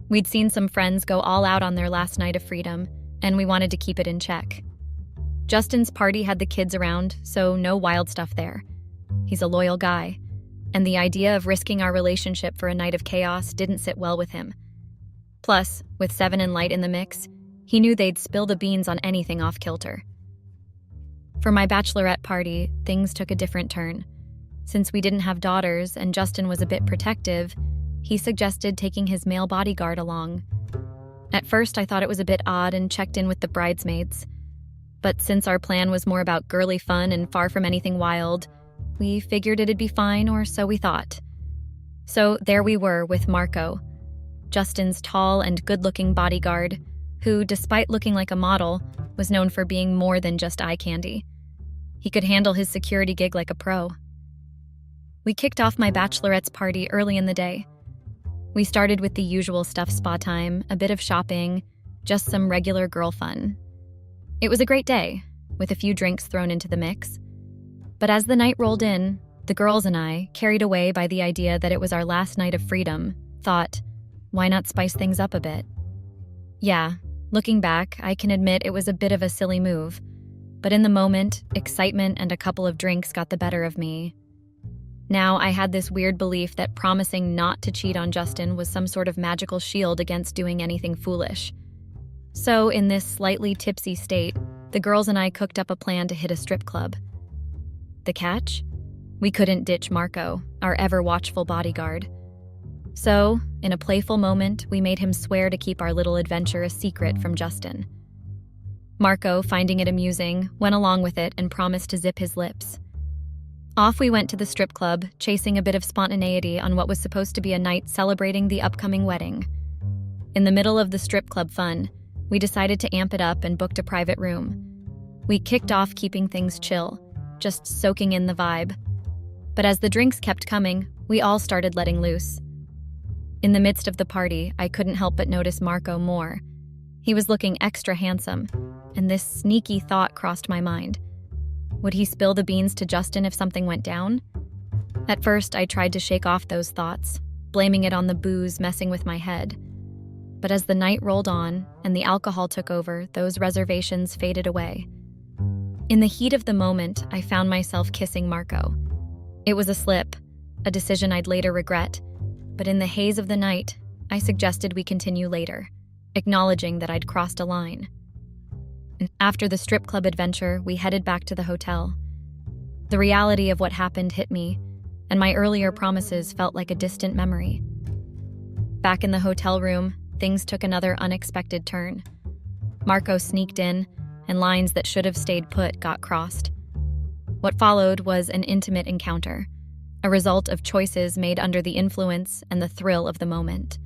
We'd seen some friends go all out on their last night of freedom, and we wanted to keep it in check. Justin's party had the kids around, so no wild stuff there. He's a loyal guy, and the idea of risking our relationship for a night of chaos didn't sit well with him. Plus, with Seven and Light in the mix, he knew they'd spill the beans on anything off-kilter. For my bachelorette party, things took a different turn. Since we didn't have daughters and Justin was a bit protective, he suggested taking his male bodyguard along. At first, I thought it was a bit odd and checked in with the bridesmaids. But since our plan was more about girly fun and far from anything wild, we figured it'd be fine, or so we thought. So there we were with Marco, Justin's tall and good-looking bodyguard, who, despite looking like a model, was known for being more than just eye candy. He could handle his security gig like a pro. We kicked off my bachelorette's party early in the day. We started with the usual stuff: spa time, a bit of shopping, just some regular girl fun. It was a great day, with a few drinks thrown into the mix. But as the night rolled in, the girls and I, carried away by the idea that it was our last night of freedom, thought, why not spice things up a bit? Yeah, looking back, I can admit it was a bit of a silly move. But in the moment, excitement and a couple of drinks got the better of me. Now I had this weird belief that promising not to cheat on Justin was some sort of magical shield against doing anything foolish. So in this slightly tipsy state, the girls and I cooked up a plan to hit a strip club. The catch? We couldn't ditch Marco, our ever-watchful bodyguard. So, in a playful moment, we made him swear to keep our little adventure a secret from Justin. Marco, finding it amusing, went along with it and promised to zip his lips. Off we went to the strip club, chasing a bit of spontaneity on what was supposed to be a night celebrating the upcoming wedding. In the middle of the strip club fun, we decided to amp it up and booked a private room. We kicked off keeping things chill, just soaking in the vibe. But as the drinks kept coming, we all started letting loose. In the midst of the party, I couldn't help but notice Marco more. He was looking extra handsome, and this sneaky thought crossed my mind. Would he spill the beans to Justin if something went down? At first, I tried to shake off those thoughts, blaming it on the booze messing with my head. But as the night rolled on and the alcohol took over, those reservations faded away. In the heat of the moment, I found myself kissing Marco. It was a slip, a decision I'd later regret, but in the haze of the night, I suggested we continue later, acknowledging that I'd crossed a line. After the strip club adventure, we headed back to the hotel. The reality of what happened hit me, and my earlier promises felt like a distant memory. Back in the hotel room, things took another unexpected turn. Marco sneaked in, and lines that should have stayed put got crossed. What followed was an intimate encounter, a result of choices made under the influence and the thrill of the moment.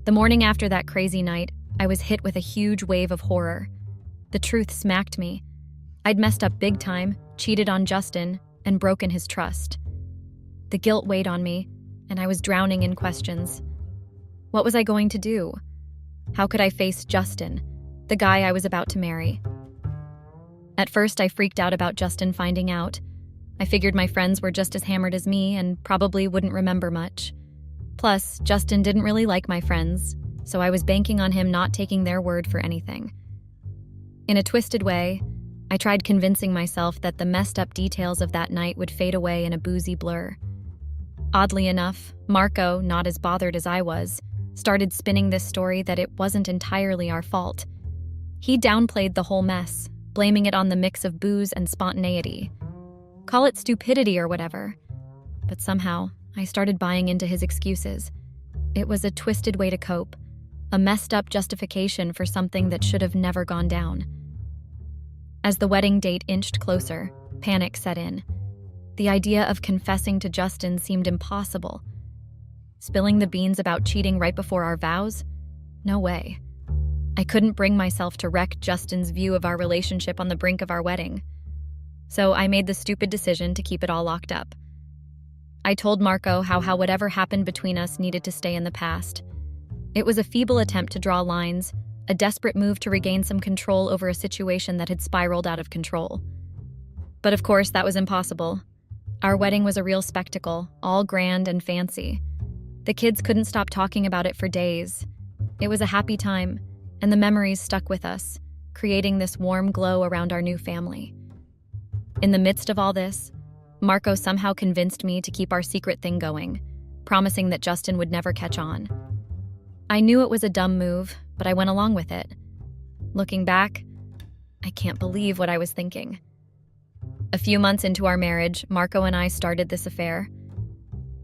The morning after that crazy night, I was hit with a huge wave of horror. The truth smacked me. I'd messed up big time, cheated on Justin, and broken his trust. The guilt weighed on me, and I was drowning in questions. What was I going to do? How could I face Justin, the guy I was about to marry? At first, I freaked out about Justin finding out. I figured my friends were just as hammered as me and probably wouldn't remember much. Plus, Justin didn't really like my friends, so I was banking on him not taking their word for anything. In a twisted way, I tried convincing myself that the messed up details of that night would fade away in a boozy blur. Oddly enough, Marco, not as bothered as I was, started spinning this story that it wasn't entirely our fault. He downplayed the whole mess, blaming it on the mix of booze and spontaneity. Call it stupidity or whatever. But somehow, I started buying into his excuses. It was a twisted way to cope, a messed up justification for something that should have never gone down. As the wedding date inched closer, panic set in. The idea of confessing to Justin seemed impossible. Spilling the beans about cheating right before our vows? No way. I couldn't bring myself to wreck Justin's view of our relationship on the brink of our wedding. So I made the stupid decision to keep it all locked up. I told Marco how whatever happened between us needed to stay in the past. It was a feeble attempt to draw lines, a desperate move to regain some control over a situation that had spiraled out of control. But of course, that was impossible. Our wedding was a real spectacle, all grand and fancy. The kids couldn't stop talking about it for days. It was a happy time, and the memories stuck with us, creating this warm glow around our new family. In the midst of all this, Marco somehow convinced me to keep our secret thing going, promising that Justin would never catch on. I knew it was a dumb move, but I went along with it. Looking back, I can't believe what I was thinking. A few months into our marriage, Marco and I started this affair.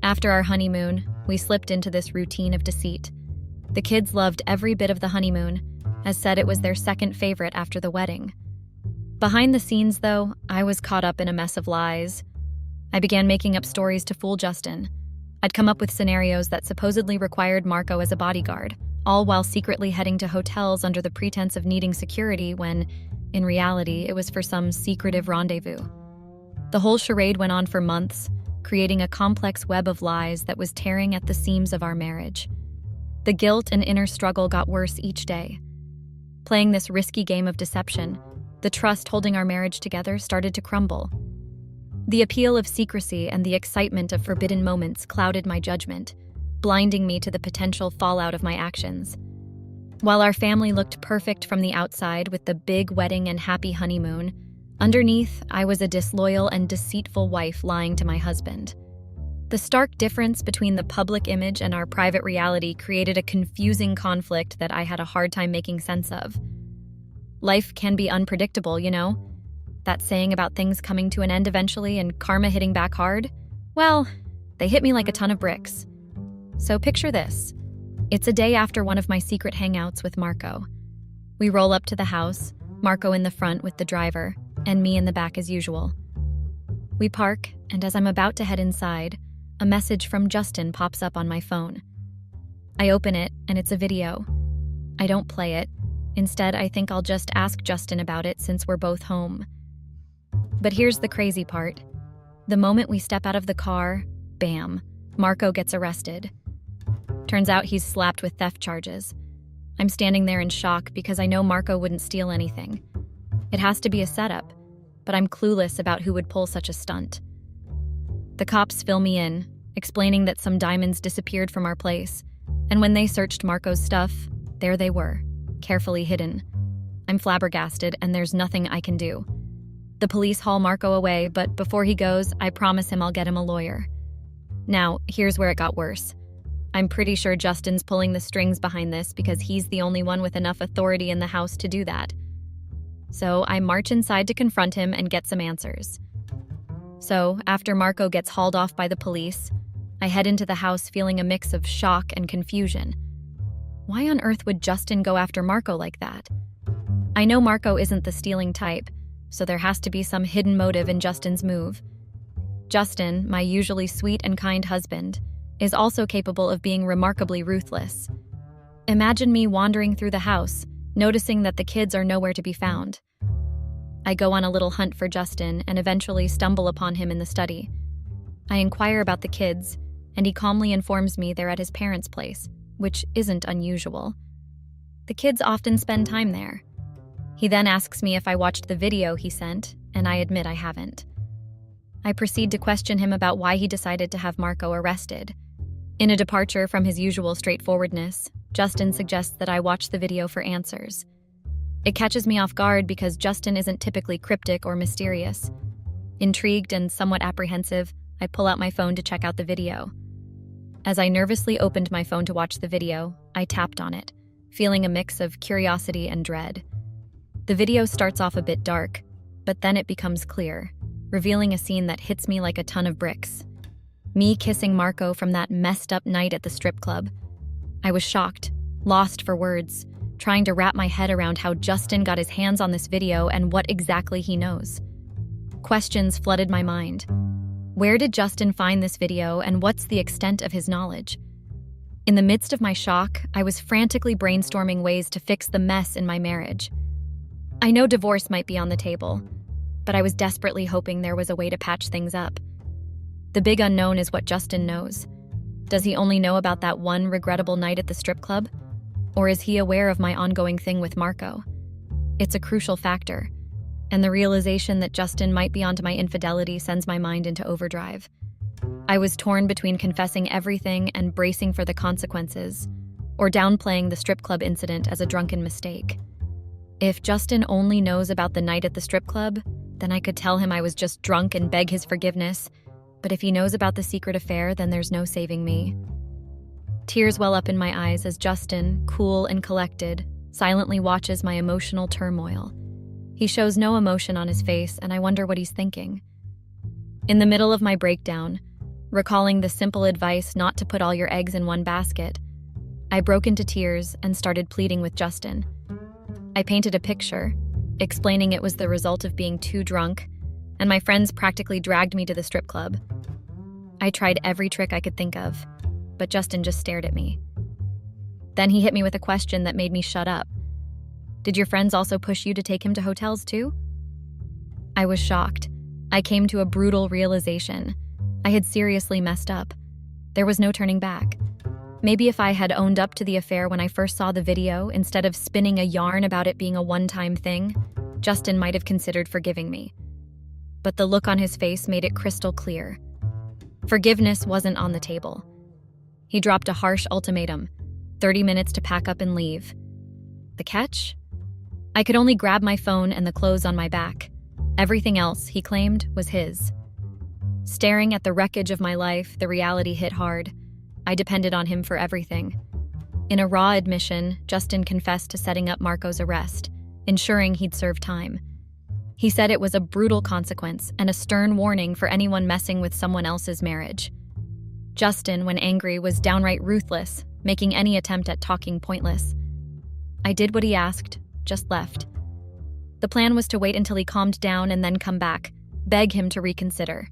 After our honeymoon, we slipped into this routine of deceit. The kids loved every bit of the honeymoon, as said it was their second favorite after the wedding. Behind the scenes, though, I was caught up in a mess of lies. I began making up stories to fool Justin. I'd come up with scenarios that supposedly required Marco as a bodyguard, all while secretly heading to hotels under the pretense of needing security when, in reality, it was for some secretive rendezvous. The whole charade went on for months, creating a complex web of lies that was tearing at the seams of our marriage. The guilt and inner struggle got worse each day. Playing this risky game of deception, the trust holding our marriage together started to crumble. The appeal of secrecy and the excitement of forbidden moments clouded my judgment, blinding me to the potential fallout of my actions. While our family looked perfect from the outside with the big wedding and happy honeymoon, underneath, I was a disloyal and deceitful wife lying to my husband. The stark difference between the public image and our private reality created a confusing conflict that I had a hard time making sense of. Life can be unpredictable, you know? That saying about things coming to an end eventually and karma hitting back hard? Well, they hit me like a ton of bricks. So picture this. It's a day after one of my secret hangouts with Marco. We roll up to the house, Marco in the front with the driver, and me in the back as usual. We park, and as I'm about to head inside, a message from Justin pops up on my phone. I open it, and it's a video. I don't play it. Instead, I think I'll just ask Justin about it since we're both home. But here's the crazy part. The moment we step out of the car, bam, Marco gets arrested. Turns out he's slapped with theft charges. I'm standing there in shock because I know Marco wouldn't steal anything. It has to be a setup, but I'm clueless about who would pull such a stunt. The cops fill me in, explaining that some diamonds disappeared from our place, and when they searched Marco's stuff, there they were, carefully hidden. I'm flabbergasted, and there's nothing I can do. The police haul Marco away, but before he goes, I promise him I'll get him a lawyer. Now, here's where it got worse. I'm pretty sure Justin's pulling the strings behind this because he's the only one with enough authority in the house to do that. So I march inside to confront him and get some answers. So, after Marco gets hauled off by the police, I head into the house feeling a mix of shock and confusion. Why on earth would Justin go after Marco like that? I know Marco isn't the stealing type, so there has to be some hidden motive in Justin's move. Justin, my usually sweet and kind husband, is also capable of being remarkably ruthless. Imagine me wandering through the house, noticing that the kids are nowhere to be found. I go on a little hunt for Justin and eventually stumble upon him in the study. I inquire about the kids, and he calmly informs me they're at his parents' place, which isn't unusual. The kids often spend time there. He then asks me if I watched the video he sent, and I admit I haven't. I proceed to question him about why he decided to have Marco arrested. In a departure from his usual straightforwardness, Justin suggests that I watch the video for answers. It catches me off guard because Justin isn't typically cryptic or mysterious. Intrigued and somewhat apprehensive, I pull out my phone to check out the video. As I nervously opened my phone to watch the video, I tapped on it, feeling a mix of curiosity and dread. The video starts off a bit dark, but then it becomes clear, revealing a scene that hits me like a ton of bricks. Me kissing Marco from that messed up night at the strip club. I was shocked, lost for words, trying to wrap my head around how Justin got his hands on this video and what exactly he knows. Questions flooded my mind. Where did Justin find this video, and what's the extent of his knowledge? In the midst of my shock, I was frantically brainstorming ways to fix the mess in my marriage. I know divorce might be on the table, but I was desperately hoping there was a way to patch things up. The big unknown is what Justin knows. Does he only know about that one regrettable night at the strip club? Or is he aware of my ongoing thing with Marco? It's a crucial factor, and the realization that Justin might be onto my infidelity sends my mind into overdrive. I was torn between confessing everything and bracing for the consequences, or downplaying the strip club incident as a drunken mistake. If Justin only knows about the night at the strip club, then I could tell him I was just drunk and beg his forgiveness. But if he knows about the secret affair, then there's no saving me. Tears well up in my eyes as Justin, cool and collected, silently watches my emotional turmoil. He shows no emotion on his face, and I wonder what he's thinking. In the middle of my breakdown, recalling the simple advice not to put all your eggs in one basket, I broke into tears and started pleading with Justin. I painted a picture, explaining it was the result of being too drunk, and my friends practically dragged me to the strip club. I tried every trick I could think of, but Justin just stared at me. Then he hit me with a question that made me shut up. Did your friends also push you to take him to hotels too? I was shocked. I came to a brutal realization. I had seriously messed up. There was no turning back. Maybe if I had owned up to the affair when I first saw the video, instead of spinning a yarn about it being a one-time thing, Justin might have considered forgiving me. But the look on his face made it crystal clear. Forgiveness wasn't on the table. He dropped a harsh ultimatum, 30 minutes to pack up and leave. The catch? I could only grab my phone and the clothes on my back. Everything else, he claimed, was his. Staring at the wreckage of my life, the reality hit hard. I depended on him for everything. In a raw admission, Justin confessed to setting up Marco's arrest, ensuring he'd serve time. He said it was a brutal consequence and a stern warning for anyone messing with someone else's marriage. Justin, when angry, was downright ruthless, making any attempt at talking pointless. I did what he asked, just left. The plan was to wait until he calmed down and then come back, beg him to reconsider.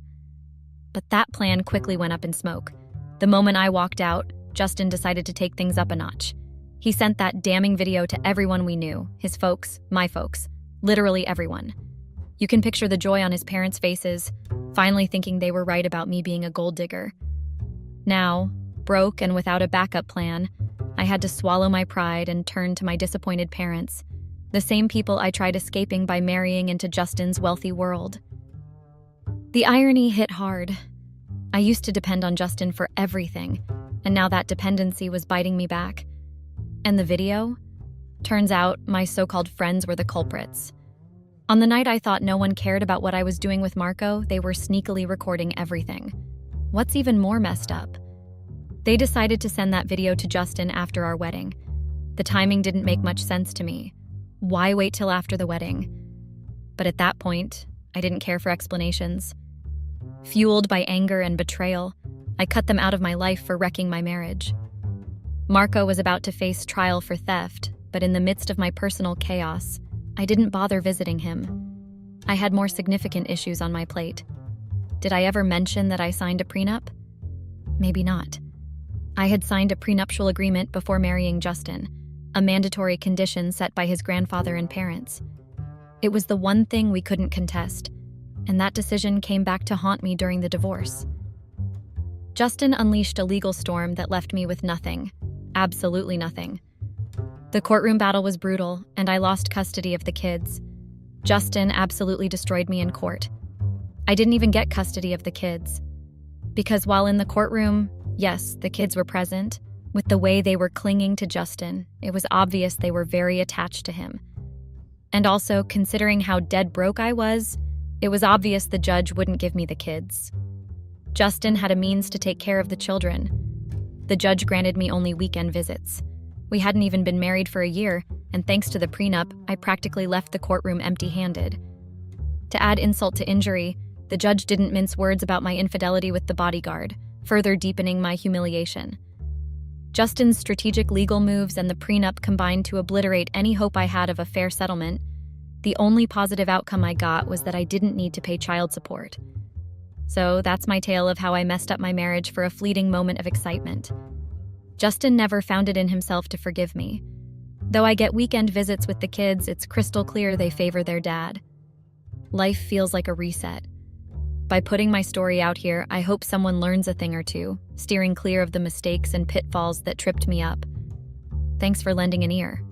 But that plan quickly went up in smoke. The moment I walked out, Justin decided to take things up a notch. He sent that damning video to everyone we knew, his folks, my folks, literally everyone. You can picture the joy on his parents' faces, finally thinking they were right about me being a gold digger. Now, broke and without a backup plan, I had to swallow my pride and turn to my disappointed parents, the same people I tried escaping by marrying into Justin's wealthy world. The irony hit hard. I used to depend on Justin for everything, and now that dependency was biting me back. And the video? Turns out my so-called friends were the culprits. On the night I thought no one cared about what I was doing with Marco, they were sneakily recording everything. What's even more messed up? They decided to send that video to Justin after our wedding. The timing didn't make much sense to me. Why wait till after the wedding? But at that point, I didn't care for explanations. Fueled by anger and betrayal, I cut them out of my life for wrecking my marriage. Marco was about to face trial for theft, but in the midst of my personal chaos, I didn't bother visiting him. I had more significant issues on my plate. Did I ever mention that I signed a prenup? Maybe not. I had signed a prenuptial agreement before marrying Justin, a mandatory condition set by his grandfather and parents. It was the one thing we couldn't contest, and that decision came back to haunt me during the divorce. Justin unleashed a legal storm that left me with nothing, absolutely nothing. The courtroom battle was brutal, and I lost custody of the kids. Justin absolutely destroyed me in court. I didn't even get custody of the kids. Because while in the courtroom, yes, the kids were present, with the way they were clinging to Justin, it was obvious they were very attached to him. And also, considering how dead broke I was, it was obvious the judge wouldn't give me the kids. Justin had a means to take care of the children. The judge granted me only weekend visits. We hadn't even been married for a year, and thanks to the prenup, I practically left the courtroom empty-handed. To add insult to injury, the judge didn't mince words about my infidelity with the bodyguard, further deepening my humiliation. Justin's strategic legal moves and the prenup combined to obliterate any hope I had of a fair settlement. The only positive outcome I got was that I didn't need to pay child support. So that's my tale of how I messed up my marriage for a fleeting moment of excitement. Justin never found it in himself to forgive me. Though I get weekend visits with the kids, it's crystal clear they favor their dad. Life feels like a reset. By putting my story out here, I hope someone learns a thing or two, steering clear of the mistakes and pitfalls that tripped me up. Thanks for lending an ear.